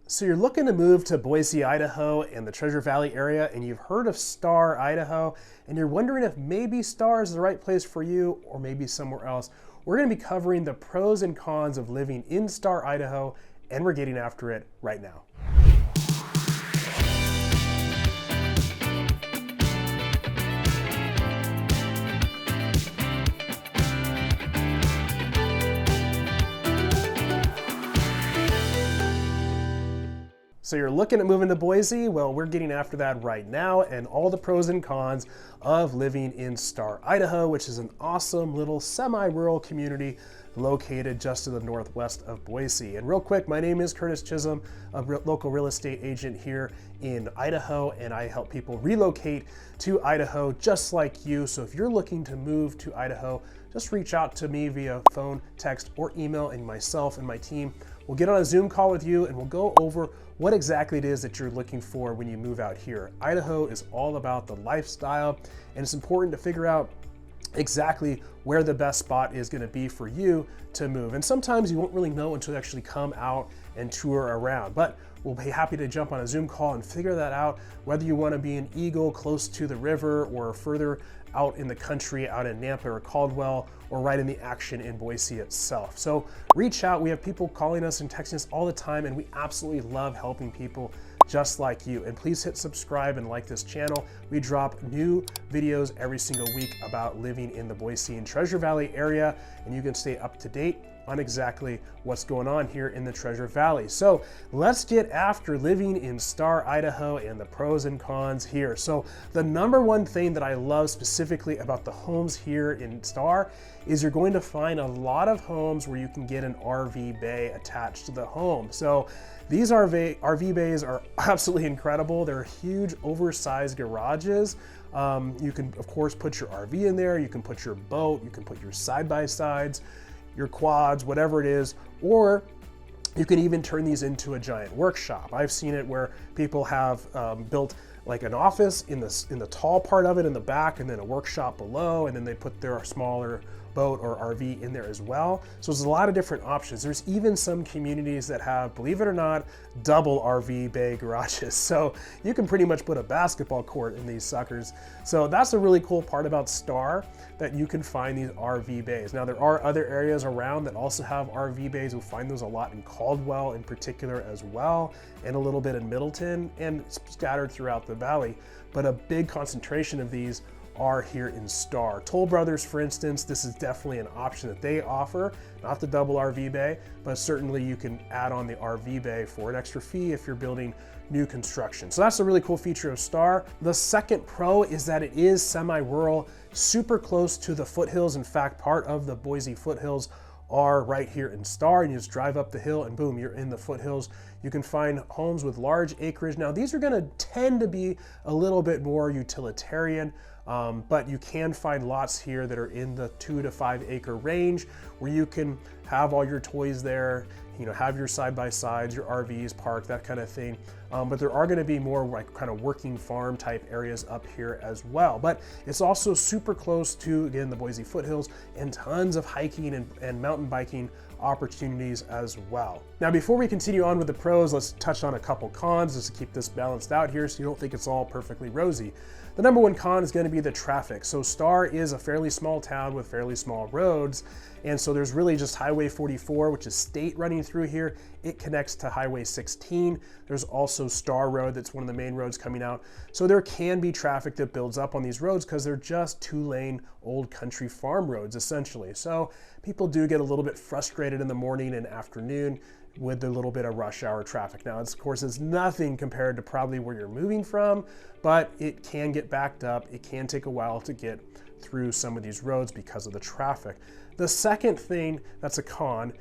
So you're looking to move to Boise, Idaho and the Treasure Valley area, and you've heard of Star Idaho, and you're wondering if maybe Star is the right place for you or maybe somewhere else. We're going to be covering the pros and cons of living in Star Idaho, and we're getting after it right now. So you're looking at moving to Boise? Well, we're getting after that right now and all the pros and cons of living in Star Idaho, which is an awesome little semi-rural community located just to the northwest of Boise. And real quick, my name is Curtis Chism, a local real estate agent here in Idaho, and I help people relocate to Idaho just like you. So if you're looking to move to Idaho, just reach out to me via phone, text, or email, and myself and my team will get on a Zoom call with you and we'll go over what exactly it is that you're looking for when you move out here. Idaho is all about the lifestyle, and it's important to figure out exactly where the best spot is going to be for you to move. And sometimes you won't really know until you actually come out and tour around, but we'll be happy to jump on a Zoom call and figure that out, whether you want to be in Eagle close to the river or further out in the country, out in Nampa or Caldwell, or right in the action in Boise itself. So reach out. We have people calling us and texting us all the time, and we absolutely love helping people just like you. And please hit subscribe and like this channel. We drop new videos every single week about living in the Boise and Treasure Valley area, and you can stay up to date on exactly what's going on here in the Treasure Valley. So let's get after living in Star Idaho and the pros and cons here. So the number one thing that I love specifically about the homes here in Star is you're going to find a lot of homes where you can get an RV bay attached to the home. So these RV bays are absolutely incredible. They're huge, oversized garages. You can, of course, put your RV in there. You can put your boat. You can put your side-by-sides, your quads, whatever it is, or you can even turn these into a giant workshop. I've seen it where people have built like an office in the tall part of it in the back, and then a workshop below, and then they put their smaller boat or RV in there as well. So there's a lot of different options. There's even some communities that have, believe it or not, double RV bay garages. So you can pretty much put a basketball court in these suckers. So that's a really cool part about Star, that you can find these RV bays. Now there are other areas around that also have RV bays. We'll find those a lot in Caldwell in particular as well, and a little bit in Middleton and scattered throughout the valley. But a big concentration of these are here in Star. Toll Brothers, for instance, this is definitely an option that they offer, not the double RV bay, but certainly you can add on the RV bay for an extra fee if you're building new construction. So that's a really cool feature of Star. The second pro is that it is semi-rural, super close to the foothills. In fact, part of the Boise foothills are right here in Star, and you just drive up the hill and boom, you're in the foothills. You can find homes with large acreage. Now these are going to tend to be a little bit more utilitarian, but you can find lots here that are in the 2 to 5 acre range where you can have all your toys there, you know, have your side-by-sides, your RVs parked, that kind of thing. But there are going to be more like kind of working farm type areas up here as well. But it's also super close to, again, the Boise foothills, and tons of hiking and mountain biking opportunities as well. Now, before we continue on with the pros, let's touch on a couple cons just to keep this balanced out here so you don't think it's all perfectly rosy. The number one con is going to be the traffic. So Star is a fairly small town with fairly small roads, and so there's really just Highway 44, which is state running through here. It connects to Highway 16. There's also Star Road, that's one of the main roads coming out. So there can be traffic that builds up on these roads because they're just 2-lane old country farm roads essentially. So people do get a little bit frustrated in the morning and afternoon with a little bit of rush hour traffic. Now, of course, it's nothing compared to probably where you're moving from, but it can get backed up. It can take a while to get through some of these roads because of the traffic. The second thing that's a con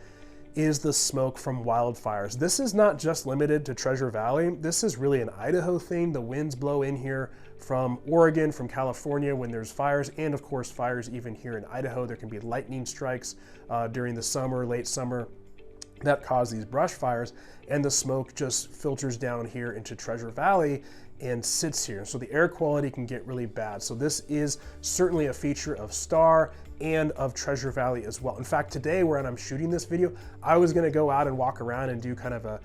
is the smoke from wildfires. This is not just limited to Treasure Valley. This is really an Idaho thing. The winds blow in here from Oregon, from California when there's fires, and of course fires even here in Idaho. There can be lightning strikes during the summer, late summer. that cause these brush fires, and the smoke just filters down here into Treasure Valley and sits here. So the air quality can get really bad. So this is certainly a feature of Star and of Treasure Valley as well. In fact, today when I'm shooting this video, I was gonna go out and walk around and do kind of an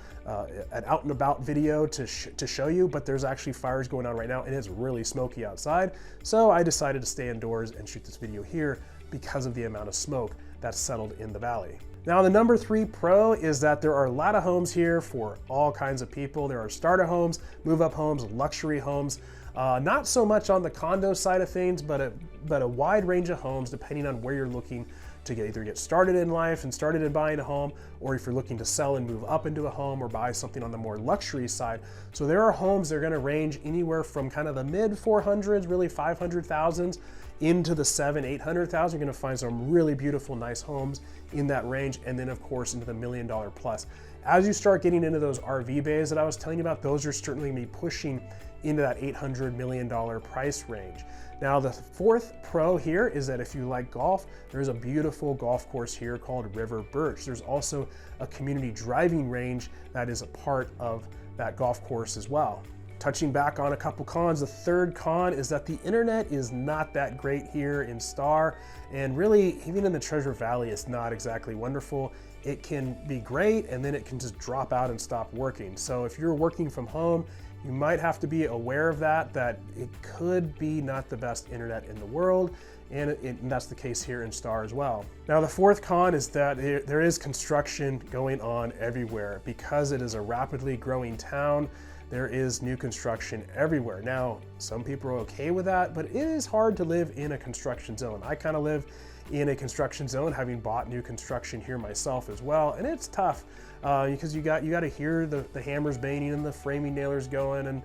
out and about video to show you, but there's actually fires going on right now and it's really smoky outside. So I decided to stay indoors and shoot this video here because of the amount of smoke that's settled in the valley. Now the number 3 pro is that there are a lot of homes here for all kinds of people. There are starter homes, move-up homes, luxury homes. Not so much on the condo side of things, but a wide range of homes depending on where you're looking to either get started in life and started in buying a home, or if you're looking to sell and move up into a home or buy something on the more luxury side. So there are homes that are gonna range anywhere from kind of the mid 400s, really 500,000s, into the 700,000-800,000. You're gonna find some really beautiful, nice homes in that range, and then of course into the $1 million plus. As you start getting into those RV bays that I was telling you about, those are certainly gonna be pushing into that $800 million price range. Now the 4th pro here is that if you like golf, there's a beautiful golf course here called River Birch. There's also a community driving range that is a part of that golf course as well. Touching back on a couple cons, the 3rd con is that the internet is not that great here in Star, and really even in the Treasure Valley, it's not exactly wonderful. It can be great and then it can just drop out and stop working. So if you're working from home, you might have to be aware of that it could be not the best internet in the world, and that's the case here in Star as well. Now the 4th con is that there is construction going on everywhere. Because it is a rapidly growing town, there is new construction everywhere. Now, some people are okay with that, but it is hard to live in a construction zone. I kind of live in a construction zone, having bought new construction here myself as well, and it's tough because you got to hear the hammers banging and the framing nailers going and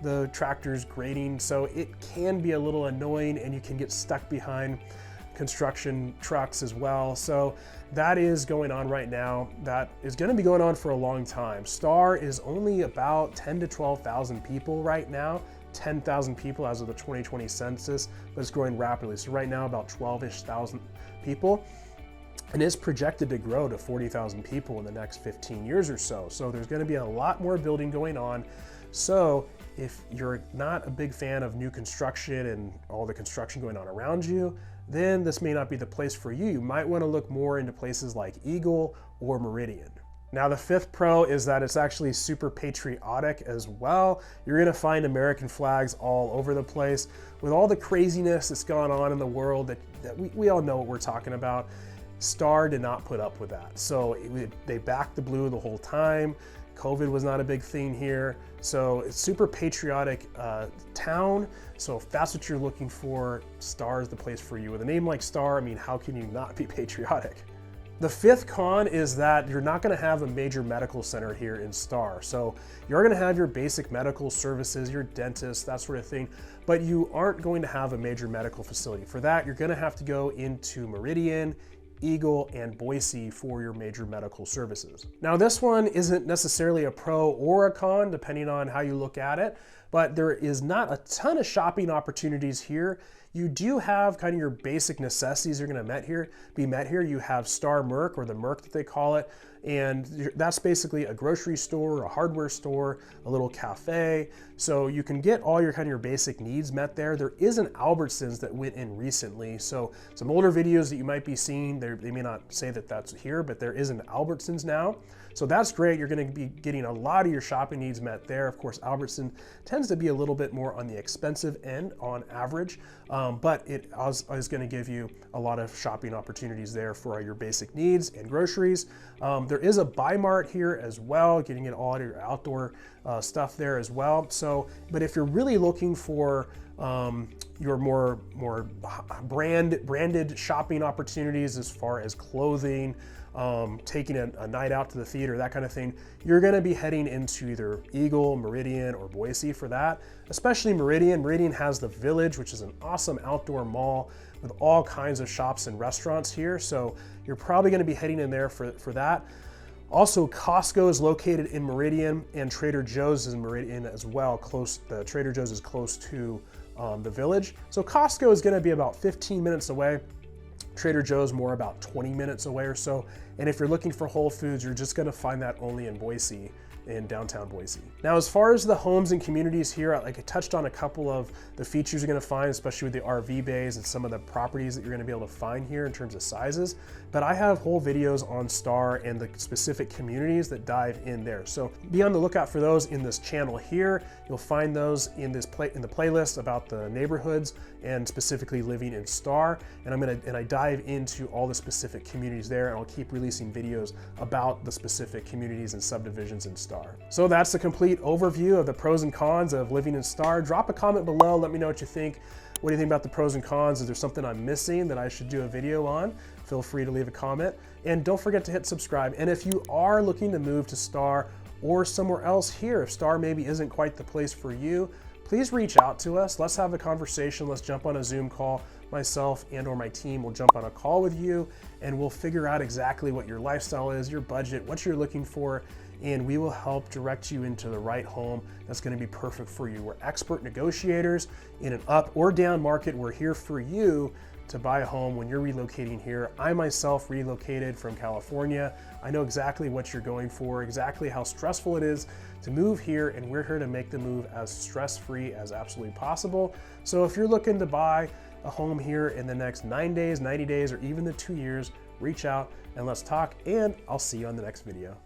the tractors grating. So it can be a little annoying, and you can get stuck behind construction trucks as well. So that is going on right now. That is going to be going on for a long time. Star is only about 10 to 12,000 people right now, 10,000 people as of the 2020 census, but it's growing rapidly. So right now about 12-ish thousand people, and it's projected to grow to 40,000 people in the next 15 years or so. So there's going to be a lot more building going on. So if you're not a big fan of new construction and all the construction going on around you, then this may not be the place for you. You might want to look more into places like Eagle or Meridian. Now the 5th pro is that it's actually super patriotic as well. You're gonna find American flags all over the place. With all the craziness that's gone on in the world that we all know what we're talking about, Star did not put up with that. So they backed the blue the whole time. COVID was not a big thing here. So it's super patriotic town. So if that's what you're looking for, Star is the place for you. With a name like Star, I mean, how can you not be patriotic? The 5th con is that you're not gonna have a major medical center here in Star. So you're gonna have your basic medical services, your dentist, that sort of thing, but you aren't going to have a major medical facility. For that, you're gonna have to go into Meridian, Eagle, and Boise for your major medical services. Now this one isn't necessarily a pro or a con, depending on how you look at it, but there is not a ton of shopping opportunities here. You do have kind of your basic necessities are gonna be met here. You have Star Merc, or the Merc that they call it, and that's basically a grocery store, a hardware store, a little cafe. So you can get all your kind of your basic needs met there. There is an Albertsons that went in recently. So some older videos that you might be seeing, they may not say that that's here, but there is an Albertsons now. So that's great. You're going to be getting a lot of your shopping needs met there. Of course, Albertsons tends to be a little bit more on the expensive end on average, but it is going to give you a lot of shopping opportunities there for your basic needs and groceries. There is a Buy Mart here as well, getting in all your outdoor stuff there as well. So, but if you're really looking for your more branded shopping opportunities as far as clothing, taking a night out to the theater, that kind of thing, you're going to be heading into either Eagle, Meridian, or Boise for that. Especially Meridian. Meridian has the Village, which is an awesome outdoor mall with all kinds of shops and restaurants here. So you're probably going to be heading in there for that. Also, Costco is located in Meridian, and Trader Joe's is in Meridian as well. The Trader Joe's is close to the Village. So Costco is going to be about 15 minutes away. Trader Joe's more about 20 minutes away or so. And if you're looking for Whole Foods, you're just gonna find that only in Boise, in downtown Boise. Now, as far as the homes and communities here, like I touched on a couple of the features you're gonna find, especially with the RV bays and some of the properties that you're gonna be able to find here in terms of sizes, but I have whole videos on Star and the specific communities that dive in there. So be on the lookout for those in this channel here. You'll find those in the playlist about the neighborhoods and specifically living in Star. And I dive into all the specific communities there, and I'll keep releasing videos about the specific communities and subdivisions in Star. So that's the complete overview of the pros and cons of living in Star. Drop a comment below, let me know what you think. What do you think about the pros and cons? Is there something I'm missing that I should do a video on? Feel free to leave a comment. And don't forget to hit subscribe. And if you are looking to move to Star or somewhere else here, if Star maybe isn't quite the place for you, please reach out to us. Let's have a conversation. Let's jump on a Zoom call. Myself and or my team will jump on a call with you, and we'll figure out exactly what your lifestyle is, your budget, what you're looking for, and we will help direct you into the right home that's going to be perfect for you. We're expert negotiators in an up or down market. We're here for you to buy a home when you're relocating here. I myself relocated from California. I know exactly what you're going for, exactly how stressful it is to move here, and we're here to make the move as stress-free as absolutely possible. So if you're looking to buy a home here in the next 9 days, 90 days, or even the 2 years, reach out and let's talk, and I'll see you on the next video.